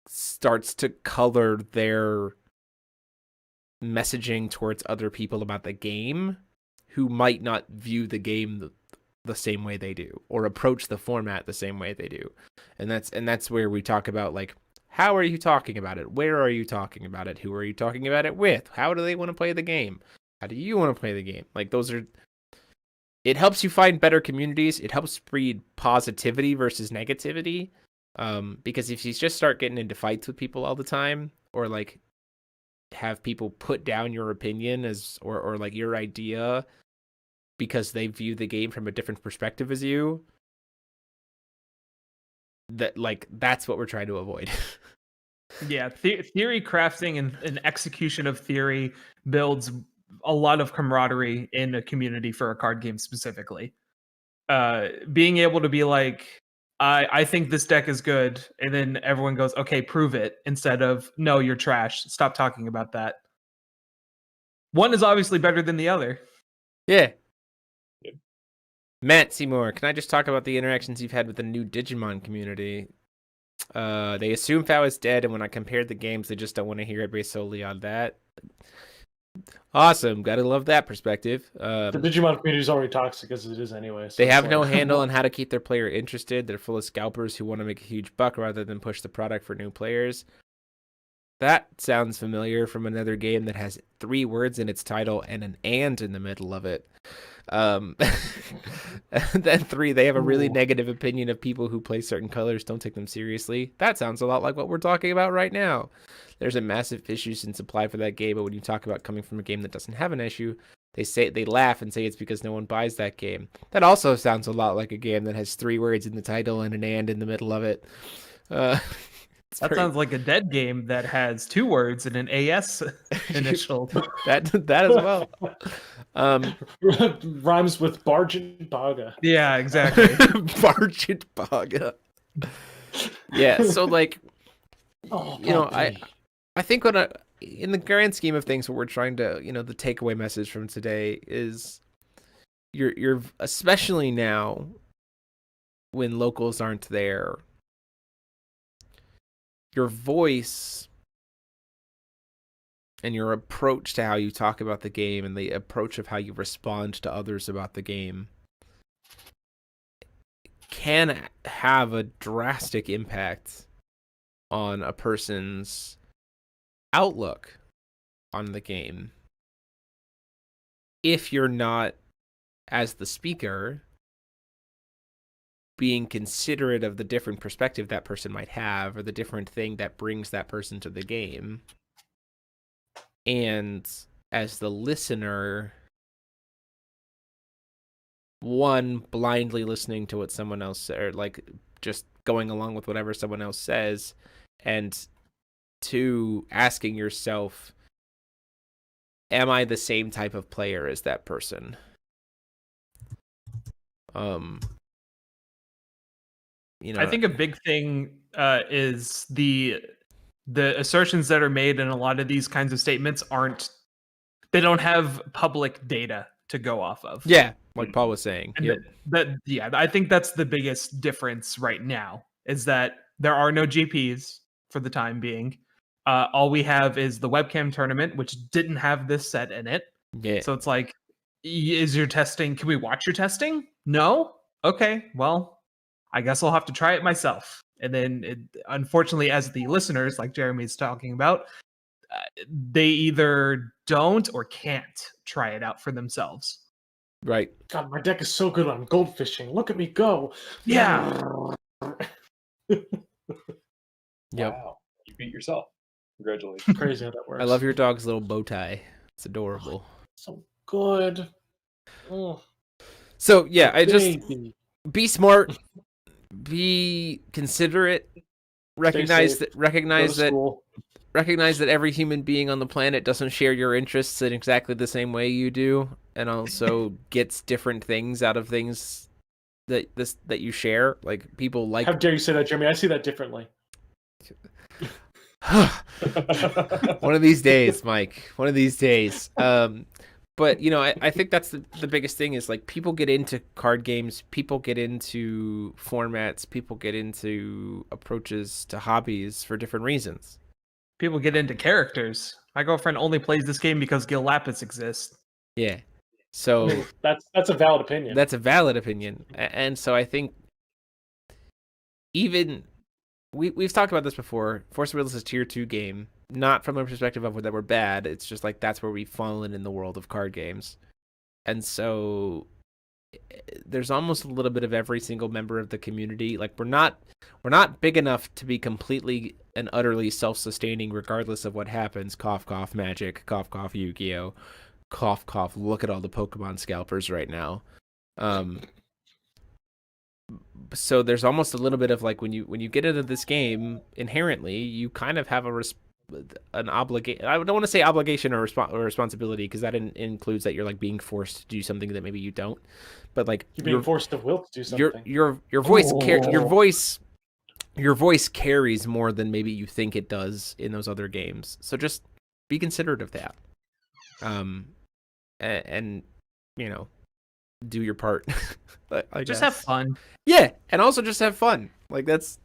starts to color their messaging towards other people about the game who might not view the game the same way they do or approach the format the same way they do. And that's where we talk about like, how are you talking about it? Where are you talking about it? Who are you talking about it with? How do they want to play the game? How do you want to play the game? Like it helps you find better communities. It helps breed positivity versus negativity. Because if you just start getting into fights with people all the time, or like have people put down your opinion or like your idea because they view the game from a different perspective as you, that's what we're trying to avoid. Yeah, theory crafting and execution of theory builds a lot of camaraderie in a community for a card game specifically. Being able to be like, I think this deck is good, and then everyone goes, okay, prove it, instead of, no, you're trash, stop talking about that. One is obviously better than the other. Yeah. Matt Seymour, can I just talk about the interactions you've had with the new Digimon community? They assume Fow is dead, and when I compared the games, they just don't want to hear it based solely on that. Awesome. Gotta love that perspective. The Digimon community is already toxic as it is anyway. So they have no handle on how to keep their player interested. They're full of scalpers who want to make a huge buck rather than push the product for new players. That sounds familiar from another game that has 3 words in its title and an "and" in the middle of it. And then 3, they have a really negative opinion of people who play certain colors, don't take them seriously. That sounds a lot like what we're talking about right now. There's a massive issues in supply for that game, but when you talk about coming from a game that doesn't have an issue, they laugh and say it's because no one buys that game. That also sounds a lot like a game that has 3 words in the title and an and in the middle of it. Sounds like a dead game that has 2 words and an AS initial. that as well. Rhymes with Bargent Baga. Yeah, exactly. Bargent Baga. Yeah, so like, I think in the grand scheme of things, what we're trying to, the takeaway message from today is you're especially now when locals aren't there, your voice and your approach to how you talk about the game and the approach of how you respond to others about the game can have a drastic impact on a person's outlook on the game if you're not, as the speaker, being considerate of the different perspective that person might have or the different thing that brings that person to the game. And as the listener, one, blindly listening to what someone else, or like just going along with whatever someone else says, and 2, asking yourself, am I the same type of player as that person? I think a big thing is the assertions that are made in a lot of these kinds of statements they don't have public data to go off of. Yeah, like Paul was saying. And I think that's the biggest difference right now is that there are no GPs for the time being. All we have is the webcam tournament, which didn't have this set in it. Yeah. So it's like, is your testing? Can we watch your testing? No. Okay. Well, I guess I'll have to try it myself. And then, unfortunately, as the listeners, like Jeremy's talking about, they either don't or can't try it out for themselves. Right. God, my deck is so good on gold fishing. Look at me go. Yeah. Yep. Wow. You beat yourself. Congratulations. Crazy how that works. I love your dog's little bow tie. It's adorable. So good. Oh, So yeah, I just baby. be smart, be considerate, recognize safe. recognize that every human being on the planet doesn't share your interests in exactly the same way you do, and also gets different things out of things that you share. Like people like. How dare you say that, Jeremy? I see that differently. One of these days, Mike. One of these days. But I think that's the biggest thing is like people get into card games, people get into formats, people get into approaches to hobbies for different reasons. People get into characters. My girlfriend only plays this game because Gil Lapis exists. Yeah. So that's a valid opinion. That's a valid opinion. And so I think even we've talked about this before. Force of Will is a tier 2 game. Not from a perspective of that we're bad. It's just like that's where we've fallen in the world of card games. And so there's almost a little bit of every single member of the community. Like we're not big enough to be completely and utterly self-sustaining regardless of what happens. Cough, cough, Magic. Cough, cough, Yu-Gi-Oh. Cough, cough, look at all the Pokemon scalpers right now. So there's almost a little bit of like when you get into this game, inherently, you kind of have an obligation. I don't want to say obligation or responsibility because that includes that you're like being forced to do something that maybe you don't. But like you're being forced to will to do something. Your voice carries more than maybe you think it does in those other games. So just be considerate of that. And do your part. Just have fun. Yeah, and also just have fun. Like it's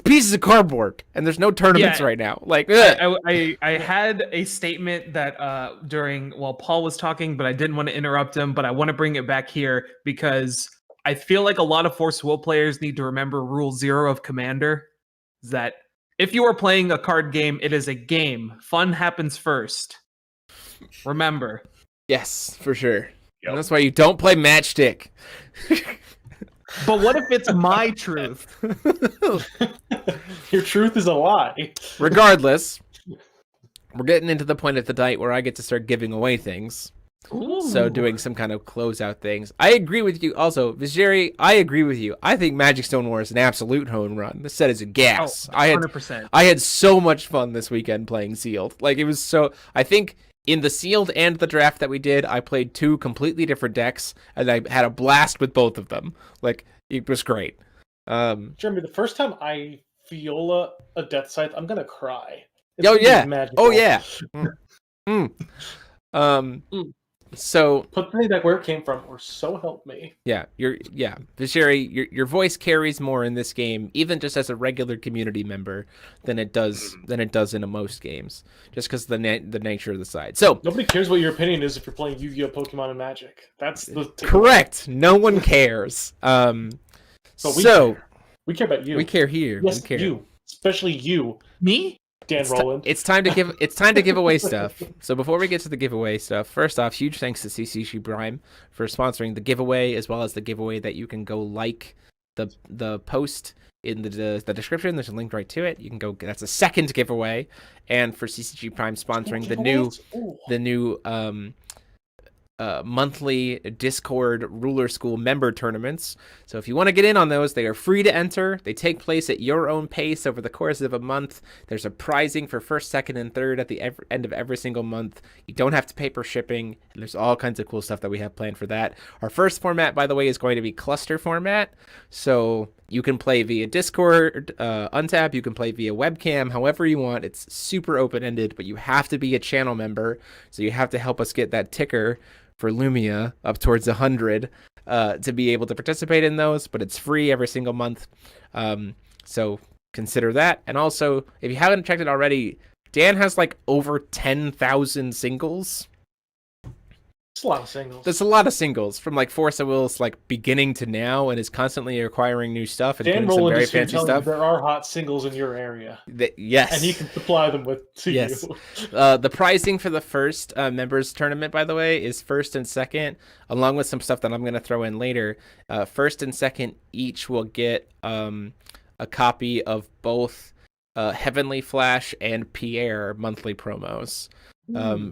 pieces of cardboard, and there's no tournaments right now. Like I had a statement that while Paul was talking, but I didn't want to interrupt him. But I want to bring it back here because I feel like a lot of Force Will players need to remember Rule 0 of Commander: is that if you are playing a card game, it is a game. Fun happens first. Remember. Yes, for sure. Yep. And that's why you don't play Matchstick. But what if it's my truth? Your truth is a lie. Regardless, we're getting into the point at the night where I get to start giving away things. So doing some kind of closeout things. I agree with you. Also, Vizeri, I agree with you. I think Magic Stone War is an absolute home run. This set is a gas. 100%. I had so much fun this weekend playing Sealed. Like, it was so... I think in the Sealed and the draft that we did, I played 2 completely different decks, and I had a blast with both of them. Like, it was great. Jeremy, the first time I feel a Death Scythe, I'm gonna cry. Oh yeah! Magical. Oh yeah! So put the deck where it came from, or so help me. Yeah, Visheri, your voice carries more in this game, even just as a regular community member, than it does in most games, just because the nature of the side. So nobody cares what your opinion is if you're playing Yu-Gi-Oh, Pokemon, and Magic. That's the correct. No one cares. But we care. We care about you. We care here. Yes, we care. You, especially you, me. Dan Rowland. It's time to give away stuff. So before we get to the giveaway stuff, first off, huge thanks to CCG Prime for sponsoring the giveaway, as well as the giveaway that you can go like the post in the description. There's a link right to it. You can go. That's a second giveaway, and for CCG Prime sponsoring the new monthly Discord Ruler School member tournaments. So if you want to get in on those, they are free to enter. They take place at your own pace over the course of a month. There's a prizing for first, second, and third at the end of every single month. You don't have to pay for shipping. And there's all kinds of cool stuff that we have planned for that. Our first format, by the way, is going to be cluster format. So you can play via Discord, Untap. You can play via webcam, however you want. It's super open-ended, but you have to be a channel member. So you have to help us get that ticker for Lumia up towards 100 to be able to participate in those, but it's free every single month. So consider that. And also, if you haven't checked it already, Dan has like over 10,000 singles. It's a lot of singles. There's a lot of singles from like Force of Will's like beginning to now, and is constantly acquiring new stuff and Dan doing some Rowland very is here fancy telling stuff. you there are hot singles in your area. Yes. And he can supply them to you. The pricing for the first members tournament, by the way, is first and second, along with some stuff that I'm going to throw in later. First and second each will get a copy of both Heavenly Flash and Pierre monthly promos.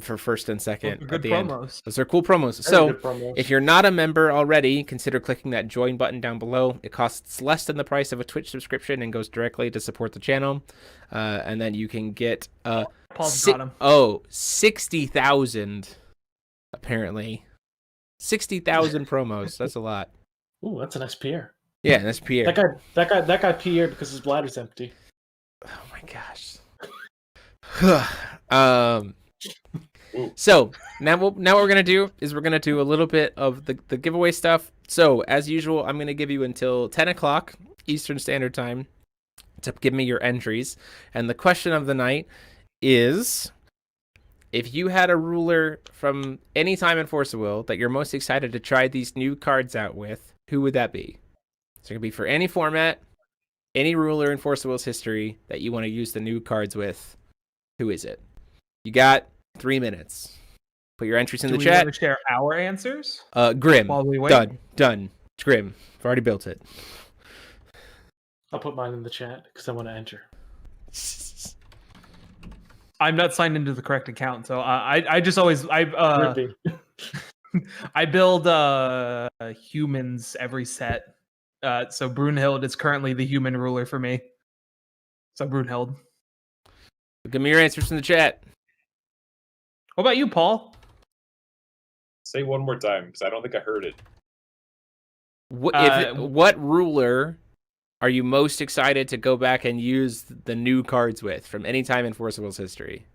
For first and second at the end. Those are cool promos. So if you're not a member already, consider clicking that join button down below. It costs less than the price of a Twitch subscription and goes directly to support the channel. And then you can get 60,000 apparently. 60,000 promos. That's a lot. Ooh, that's a nice Pierre. Yeah, that's Pierre. That guy Pierre because his bladder's empty. Oh my gosh. So now what we're gonna do is we're gonna do a little bit of the giveaway stuff. So as usual, I'm gonna give you until 10 o'clock Eastern Standard Time to give me your entries. And the question of the night is, if you had a ruler from any time in Force of Will that you're most excited to try these new cards out with, who would that be? So it could be for any format, any ruler in Force of Will's history that you want to use the new cards with. Who is it? You got 3 minutes. Put your entries in the chat. Do we want to share our answers? Grim. While we wait? Done. It's Grim. I've already built it. I'll put mine in the chat because I want to enter. I'm not signed into the correct account, so I just always I build humans every set. So Brunhild is currently the human ruler for me. So Brunhild. Give me your answers in the chat. What about you, Paul? Say one more time, because I don't think I heard it. What ruler are you most excited to go back and use the new cards with from any time in Force of Will's history?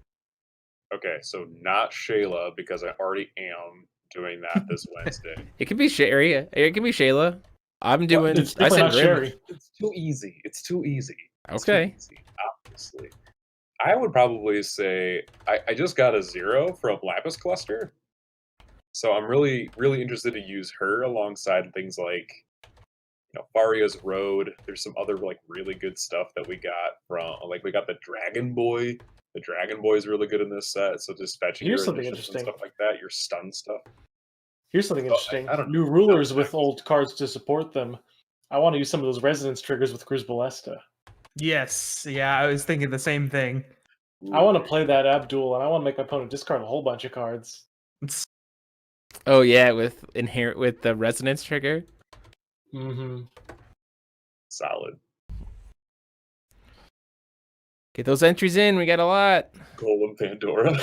Okay, so not Shayla, because I already am doing that this Wednesday. It can be Sherry. It can be Shayla. I'm doing. It's definitely not Sherry. It's too easy. It's too easy. Okay. Too easy, obviously. I would probably say I just got a 0 from Lapis Cluster. So I'm really, really interested to use her alongside things like, Faria's Road. There's some other like really good stuff that we got from, like we got the Dragon Boy. The Dragon Boy is really good in this set. So just fetching your something initials and interesting. stuff like that, your stun stuff. Here's something interesting. I don't New rulers with old cards to support them. I want to use some of those resonance triggers with Cruz Ballesta. Yes. Yeah, I was thinking the same thing. I want to play that Abdul, and I want to make my opponent discard a whole bunch of cards. Oh yeah, with the resonance trigger. Mm-hmm. Solid. Get those entries in. We got a lot. Golem Pandora.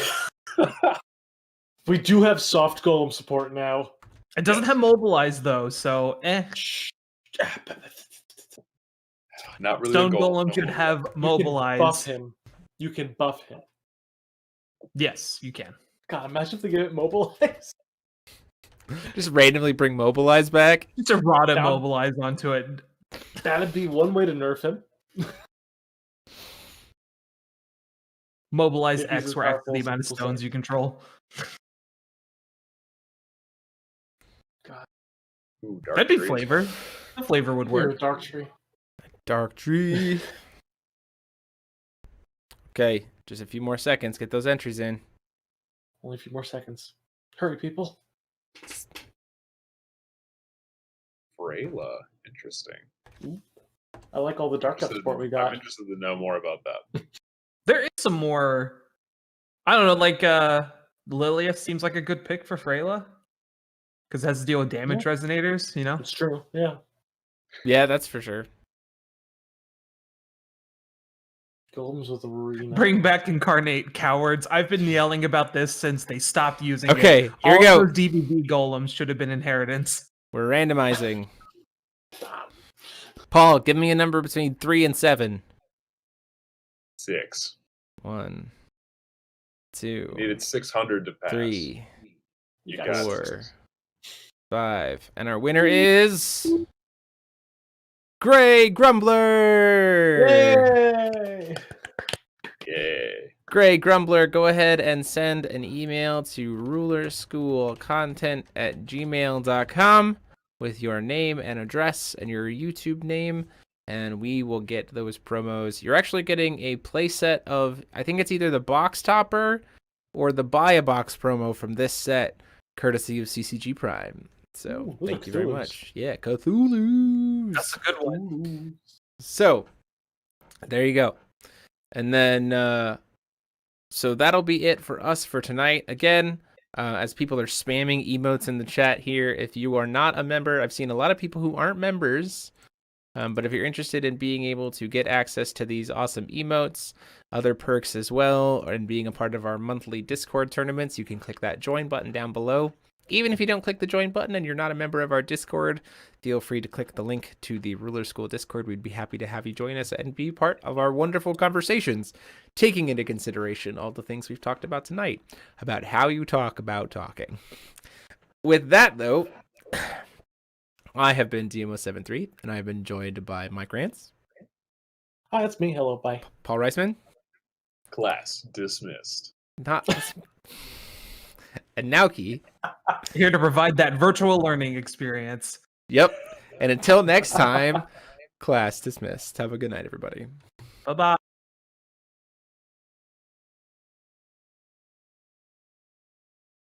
We do have soft golem support now. It doesn't have mobilize though, so Not really. Stone a Golem should have mobilize. Buff him. You can buff him. Yes, you can. God, imagine if they get it mobilized. Just randomly bring mobilize back. Just errata Down. mobilize onto it. That'd be one way to nerf him. Mobilize If he's X as where X is powerful the as amount of people stones say. you control. Ooh, Dark That'd be Tree. flavor. The flavor would Here, work. Dark Tree. Dark tree. Okay, just a few more seconds. Get those entries in. Only a few more seconds. Hurry, people. Freyla. Interesting. I like all the dark up support we got. I'm interested to know more about that. There is some more. I don't know, like Lilith seems like a good pick for Freyla. Because it has to deal with damage resonators, you know? It's true, yeah. Yeah, that's for sure. Golems with arena. Bring back Incarnate, cowards. I've been yelling about this since they stopped using it. Okay, here we All go. those DVD golems should have been inheritance. We're randomizing. Paul, give me a number between 3 and 7. 6. 1, 2, Needed 600 to pass. 3, You got 4, it. 5. And our winner is Gray Grumbler. Yay! Yay. Gray Grumbler, go ahead and send an email to rulerschoolcontent@gmail.com with your name and address and your YouTube name, and we will get those promos. You're actually getting a playset of, I think it's either the box topper or the buy a box promo from this set, courtesy of CCG Prime. So Ooh, thank you very Cthulhu's. much. Yeah, Cthulhu's. That's a good one. So there you go. And then so that'll be it for us for tonight. Again, as people are spamming emotes in the chat here, if you are not a member, I've seen a lot of people who aren't members, but if you're interested in being able to get access to these awesome emotes, other perks as well, and being a part of our monthly Discord tournaments, you can click that join button down below. Even if you don't click the join button and you're not a member of our Discord, feel free to click the link to the Ruler School Discord. We'd be happy to have you join us and be part of our wonderful conversations, taking into consideration all the things we've talked about tonight, about how you talk about talking. With that, though, I have been DMO73, and I have been joined by Mike Rance. Hi, that's me. Hello, bye. Paul Reisman. Class dismissed. Not... and Nauki. Here to provide that virtual learning experience. Yep. And until next time, class dismissed. Have a good night, everybody. Bye-bye.